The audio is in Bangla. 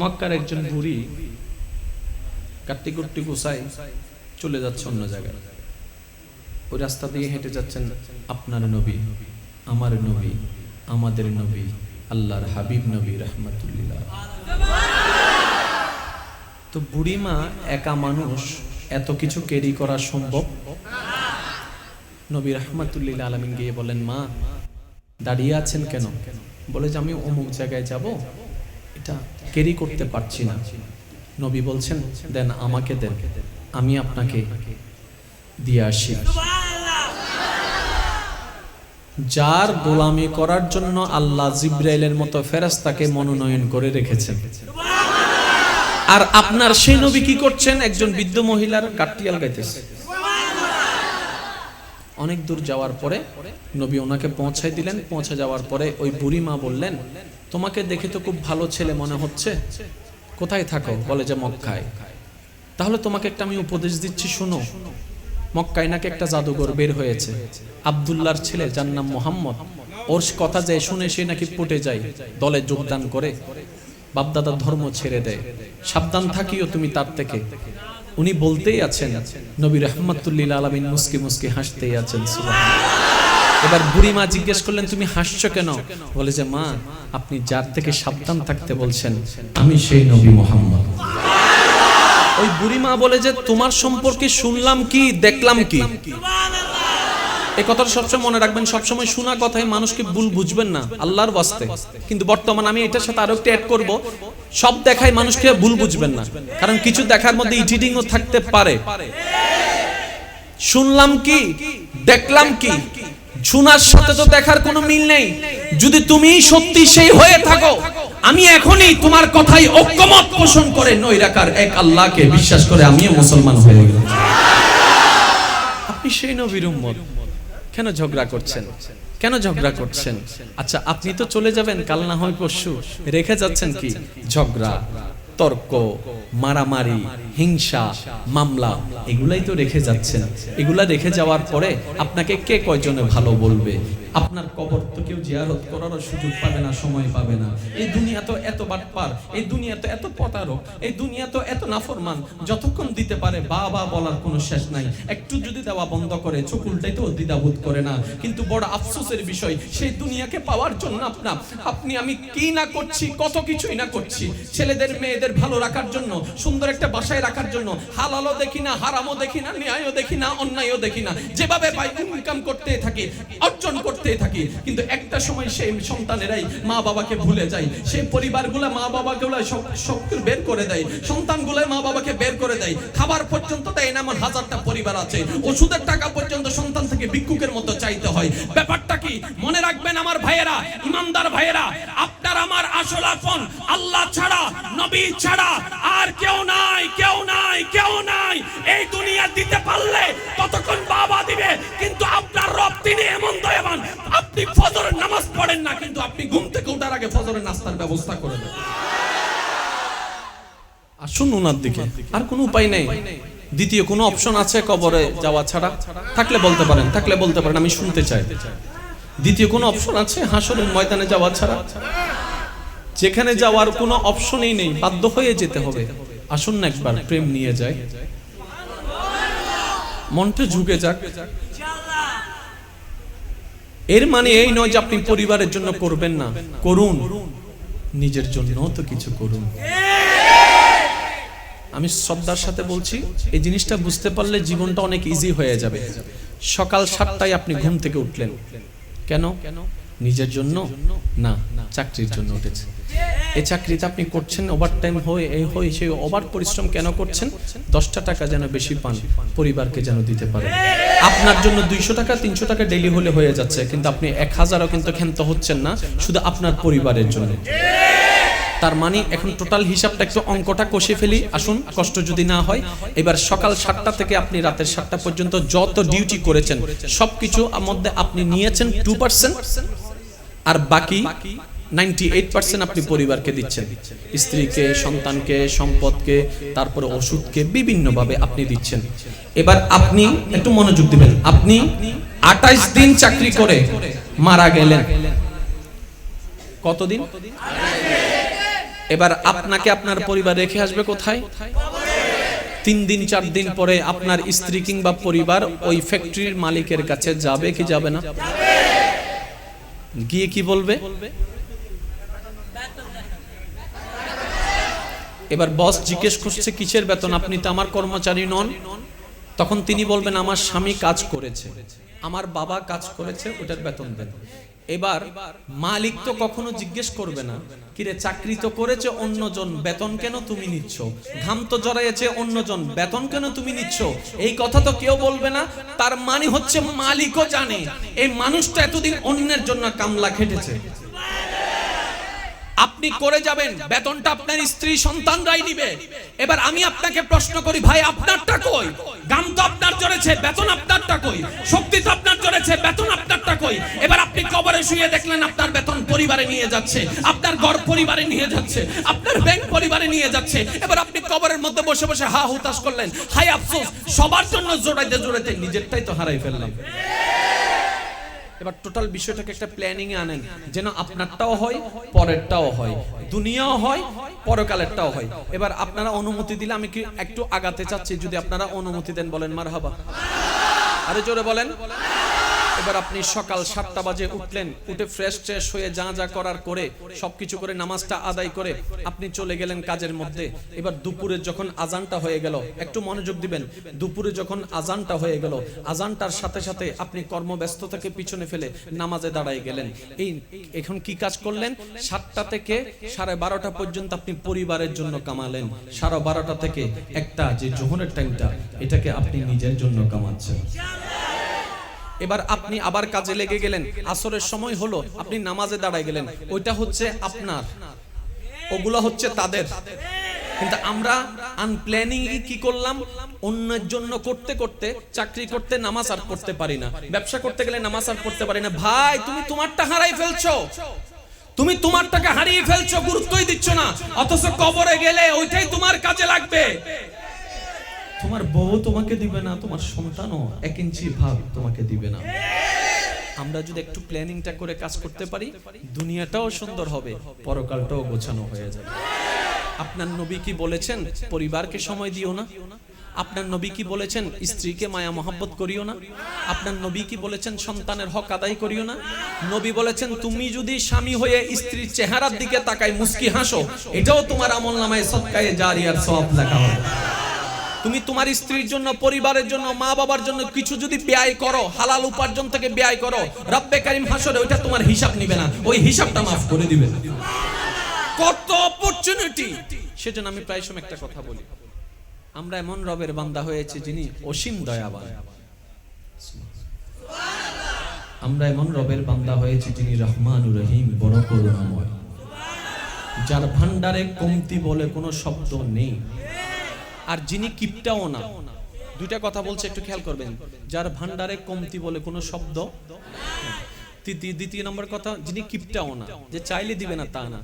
মক্কার একজন বুড়ি কাট্টি কুট্টি গুছাই চলে যাচ্ছে অন্য জায়গায়। ওই রাস্তা দিয়ে হেঁটে যাচ্ছেন আপনার নবী, আমার নবী, আমাদের নবী, আল্লাহর হাবিব নবী রাহমাতুল্লিল্লাহ। তো বুড়িমা একা মানুষ, এত কিছু ক্যারি করা সম্ভব? নবী রাহমাতুল্লিল আলামিন গিয়ে বলেন, মা দাঁড়িয়ে আছেন কেন? বলে যে আমি অমুক জায়গায় যাব, এটা ক্যারি করতে পারছি না। নবী বলছেন, দেন আমাকে দেন, আমি আপনাকে দিয়ে আসি। যার গোলামি করার জন্য আল্লাহ জিব্রাইলের মতো ফেরেশতাকে মনোনয়ন করে রেখেছেন, আর আপনার সেই নবী কি করছেন? একজন বৃদ্ধ মহিলার কাট্টিয়াল গাইতেছে। অনেক দূর যাওয়ার পরে নবী ওনাকে পৌঁছায় দিলেন। পৌঁছে যাওয়ার পরে ওই বুড়ি মা বললেন, তোমাকে দেখে তো খুব ভালো ছেলে মনে হচ্ছে, কোথায় থাকো? বলে যে মক্কায়। তাহলে তোমাকে একটা আমি উপদেশ দিচ্ছি, শোনো। মক্কায় নাকি একটা জাদুঘর বের হয়েছে, আব্দুল্লাহর ছেলে যার নাম মোহাম্মদ। ওর কথা যায় শুনে সে নাকি পটে যায়, দলে যোগদান করে, বাপদাদার ধর্ম ছেড়ে দেয়। সাবধান থাকিও তুমি তার থেকে। উনি বলতেই আছেন, নবী রাহমাতুল্লিল আলামিন মুস্কি মুস্কি হাসতেই আছেন। সুবহানাল্লাহ। এবার বুড়ি মা জিজ্ঞেস করলেন, তুমি হাসছো কেন? বলে যে মা, আপনি যার থেকে সাবধান থাকতে বলছেন আমি সেই নবী মুহাম্মদ। ওই বুড়ি মা বলে যে তোমার সম্পর্কে শুনলাম কি, দেখলাম কি। এই কথাটা সবসময় মনে রাখবেন, সবসময় শোনা কথায় মানুষকে ভুল বুঝবেন না, আল্লাহর ওয়াস্তে। কিন্তু বর্তমান আমি এটার সাথে আরো একটা অ্যাড করব, সব দেখায় মানুষকে ভুল বুঝবেন না, কারণ কিছু দেখার মধ্যে এডিটিংও থাকতে পারে। শুনলাম কি, দেখলাম কি, শোনার সাথে তো দেখার কোনো মিল নেই। যদি তুমি সত্যি সেই হয়ে থাকো, আমি এখনই তোমার কথাই ঐক্যমত পোষণ করে নৈরাকার এক আল্লাহকে বিশ্বাস করে আমিও মুসলমান হয়ে গেলাম। আপনি সেই নবীর উম্মত, কেন ঝগড়া করছেন? কেন ঝগড়া করছেন? আচ্ছা, আপনি তো চলে যাবেন কাল না হয় পরশু, রেখে যাচ্ছেন কি? ঝগড়া, তর্ক, মারামারি, হিংসা, মামলা, এগুলাই তো রেখে যাচ্ছেন। এগুলা রেখে যাওয়ার পরে আপনাকে কে কয়জনে ভালো বলবে? আপনার কবর তো কেউ জিয়ারত করারও সুযোগ পাবে না, সময় পাবে না। এই দুনিয়া তো এত বাটপার, এই দুনিয়া তো এত প্রতারক, এই দুনিয়া তো এত নাফরমান, যতক্ষণ দিতে পারে বাবা বলার কোনো শেষ নাই। একটু যদি দেওয়া বন্ধ করে চোখ উল্টাইতেও দ্বিধাবোধ করে না। কিন্তু বড় আফসোসের বিষয়, সেই দুনিয়াকে পাওয়ার জন্য আপনি আমি কি না করছি, কত কিছুই না করছি। ছেলেদের মেয়েদের ভালো রাখার জন্য, সুন্দর একটা বাসায় রাখার জন্য হালালও দেখি না, হারামও দেখি না, ন্যায়ও দেখি না, অন্যায়ও দেখি না। যেভাবে পাই ইনকাম করতে থাকি, অর্জন করতে থাকি। কিন্তু একটা সময় সেই সন্তানেরাই মা বাবাকে ভুলে যায়। সেই পরিবারগুলো মা বাবাগুলো সব বের করে দেয়, সন্তানগুলো মা বাবাকে বের করে দেয়। খাবার পর্যন্ত দেয় না, এমন হাজারটা পরিবার আছে। ওষুধের টাকা পর্যন্ত সন্তান থেকে ভিক্ষুকের মতো চাইতে হয়। ব্যাপারটা কি? মনে রাখবেন আমার ভাইয়েরা, ইমানদার ভাইয়েরা, আপনার আমার আসল আপন আল্লাহ ছাড়া, নবী ছাড়া আর কেউ নাই, কেউ নাই, কেউ নাই। এই দুনিয়া দিতে পারলে ততক্ষণ বাবা দিবে, কিন্তু আপনার রব তিনি এমন দয়াবান, আপনি ফজরের নামাজ পড়েন না, কিন্তু আপনি ঘুম থেকে ওঠার আগে ফজরের নাস্তার ব্যবস্থা করে দেন। আসুন ওনার দিকে, আর কোনো উপায় নেই। দ্বিতীয় কোনো অপশন আছে কবরে যাওয়া ছাড়া? থাকলে বলতে পারেন, থাকলে বলতে পারেন, আমি শুনতে চাই। দ্বিতীয় কোনো অপশন আছে হাসরের ময়দানে যাওয়া ছাড়া? যেখানে যাওয়ার কোনো অপশনই নেই, বাধ্য হয়ে যেতে হবে। আসুন না একবার প্রেম নিয়ে যায়, মনটা ঝুঁকে যাক। এর মানে এই নয় যে আপনি পরিবারের জন্য করবেন না, করুন, নিজের জন্য তো কিছু করুন। আমি শ্রদ্ধার সাথে বলছি, এই জিনিসটা বুঝতে পারলে জীবনটা অনেক ইজি হয়ে যাবে। সকাল 7টায় আপনি ঘুম থেকে উঠলেন, কেন? নিজের জন্য না, চাকরির জন্য উঠেছেন। এই চাকরিতে আপনি করছেন ওভারটাইম হয়ে, এই হয়ে সেই ওভার পরিশ্রম কেন করছেন? 10টা টাকা যেন বেশি পান, পরিবারকে যেন দিতে পারেন। আপনার জন্য 200 টাকা 300 টাকা ডেইলি হলে হয়ে যাচ্ছে, কিন্তু আপনি 1000ও কিন্তু ক্ষান্ত হচ্ছেন না, শুধু আপনার পরিবারের জন্য। তার মানে এখন টোটাল হিসাবটা একটু অঙ্কটা কষে ফেলি, আসুন, কষ্ট যদি না হয়। এবার সকাল 7টা থেকে আপনি রাতের 7টা পর্যন্ত যত ডিউটি করেছেন সবকিছু মধ্যে আপনি নিয়েছেন 2%, আর বাকি 98% আপনি পরিবারকে দিচ্ছেন। স্ত্রীকে, সন্তানকে, সম্পদকে, তারপরে ওষুধকে, বিভিন্ন ভাবে আপনি দিচ্ছেন। এবার আপনি একটু মনোযোগ দিবেন। আপনি 28 দিন চাকরি করে মারা গেলেন। কতদিন? এবার আপনাকে আপনার পরিবার রেখে আসবে কোথায়? 3 দিন 4 দিন পরে আপনার স্ত্রী কিংবা পরিবার ওই ফ্যাক্টরির মালিকের কাছে যাবে কি যাবে না? গিয়ে কি বলবে? এবার বস জিজ্ঞেস করছে কিসের বেতন, আপনি তো আমার কর্মচারী নন। তখন তিনি বলবেন আমার স্বামী কাজ করেছে, আমার বাবা কাজ করেছে, ওটার বেতন দেন। এবার মালিক তো কখনো জিজ্ঞেস করবে না কিরে চাকরি তো করেছে অন্যজন, বেতন কেন তুমি নিচ্ছ? ঘাম তো জড়াইছে অন্যজন, বেতন কেন তুমি নিচ্ছ? এই কথা তো কেউ বলবে না। তার মানে হচ্ছে মালিকও জানে এই মানুষটা এতদিন অন্যের জন্য কামলা খেটেছে। আপনি করে যাবেন, বেতনটা আপনার স্ত্রী সন্তানরাই নিবে। এবার আমি আপনাকে প্রশ্ন করি, ভাই আপনারটা কই? গাম তো আপনার জড়েছে, বেতন আপনারটা কই? শক্তি তো আপনার জড়েছে, বেতন আপনারটা কই? এবার আপনি কবরে শুয়ে দেখলেন আপনার বেতন পরিবারে নিয়ে যাচ্ছে, আপনার ঘর পরিবারে নিয়ে যাচ্ছে, আপনার ব্যাংক পরিবারে নিয়ে যাচ্ছে। এবার আপনি কবরের মধ্যে বসে বসে হা হুতাশ করলেন, হাই আফসোস, সবার জন্য জোড়াইতে জোড়াইতে নিজেরটাই তো হারাই ফেললাম। এবার টোটাল বিষয়টাকে একটা প্ল্যানিং এ আনেন, যেন আপনারটাও হয়, পরেরটাও হয়, দুনিয়াও হয়, পরকালেরটাও হয়। এবার আপনারা অনুমতি দিলে আমি কি একটু আগাতে চাচ্ছি, যদি আপনারা অনুমতি দেন বলেন মারহাবা। আরে জোরে বলেন। এবার আপনি সকাল 7টা বাজে উঠলেন, উঠে ফ্রেশ ট্রেশ হয়ে যা যা করার করে সবকিছু করে নামাজটা আদায় করে আপনি চলে গেলেন কাজের মধ্যে। এবার দুপুরে যখন আজানটা হয়ে গেল, একটু মনোযোগ দিবেন, দুপুরে যখন আজানটা হয়ে গেল, আজানটার সাথে সাথে আপনি কর্মব্যস্ততাকে পিছনে ফেলে নামাজে দাঁড়ায় গেলেন। এখন কি কাজ করলেন? 7টা থেকে 12:30 পর্যন্ত আপনি পরিবারের জন্য কামালেন, 12:30 থেকে 1টা যে জোহরের টাইমটা, এটাকে আপনি নিজের জন্য কামাচ্ছেন। এবার আপনি আবার কাজে লেগে গেলেন, আসরের সময় হলো, আপনি নামাজে দাঁড়ায় গেলেন, ওইটা হচ্ছে আপনার, ওগুলো হচ্ছে তাদের। কিন্তু আমরা আনপ্ল্যানিং কি করলাম? অন্যের জন্য করতে করতে চাকরি করতে নামাজ আর পড়তে পারি না, ব্যবসা করতে গেলে নামাজ আর পড়তে পারি না। ভাই তুমি তোমারটা হারাই ফেলছো, তুমি তোমারটাকে হারিয়ে ফেলছো, গুরুত্বই দিচ্ছ না। অথচ কবরে গেলে ওইটাই তোমার কাজে লাগবে। তোমার বউ তোমাকে দিবে না, তোমার সন্তানও 1 ইঞ্চি ভাগ তোমাকে দিবে না। আমরা যদি একটু প্ল্যানিংটা করে কাজ করতে পারি, দুনিয়াটাও সুন্দর হবে, পরকালটাও গোছানো হয়ে যাবে। আপনার নবী কি বলেছেন? পরিবারকে সময় দিও না। আপনার নবী কি বলেছেন? স্ত্রীকে মায়া মহব্বত করিও না। আপনার নবী কি বলেছেন? সন্তানের হক আদায় করিও না। নবী বলেছেন তুমি যদি স্বামী হয়ে স্ত্রীর চেহারার দিকে তাকাই মুস্কি হাসো, এটাও তোমার আমলনামায় সদকায়ে জারিয়ার সওয়াব লেখা হবে। তুমি তোমার স্ত্রীর জন্য, পরিবারের জন্য, মা বাবার জন্য কিছু যদি ব্যয় করো, হালাল উপার্জন থেকে ব্যয় করো, রব্বে কারীম হাসরে ওইটা তোমার হিসাব নিবে না, ওই হিসাবটা মাফ করে দিবেন। কত অপরচুনিটি! সেজন্য আমি প্রায় সময় একটা কথা বলি, আমরা এমন রবের বান্দা হয়েছে যিনি অসীম দয়াবান। আমরা এমন রবের বান্দা হয়েছে যিনি রহমানুর রহিম, বড় করুণাময়, যার ভান্ডারে কমতি বলে কোনো শব্দ নেই, আর যিনি কিপটাও না। দুইটা কথা বলছে, একটু খেয়াল করবেন। যার ভান্ডারে কমতি বলে কোনো শব্দ, দ্বিতীয় নম্বর কথা, যিনি কিপটাও না, যে চাইলে দিবে না তা না।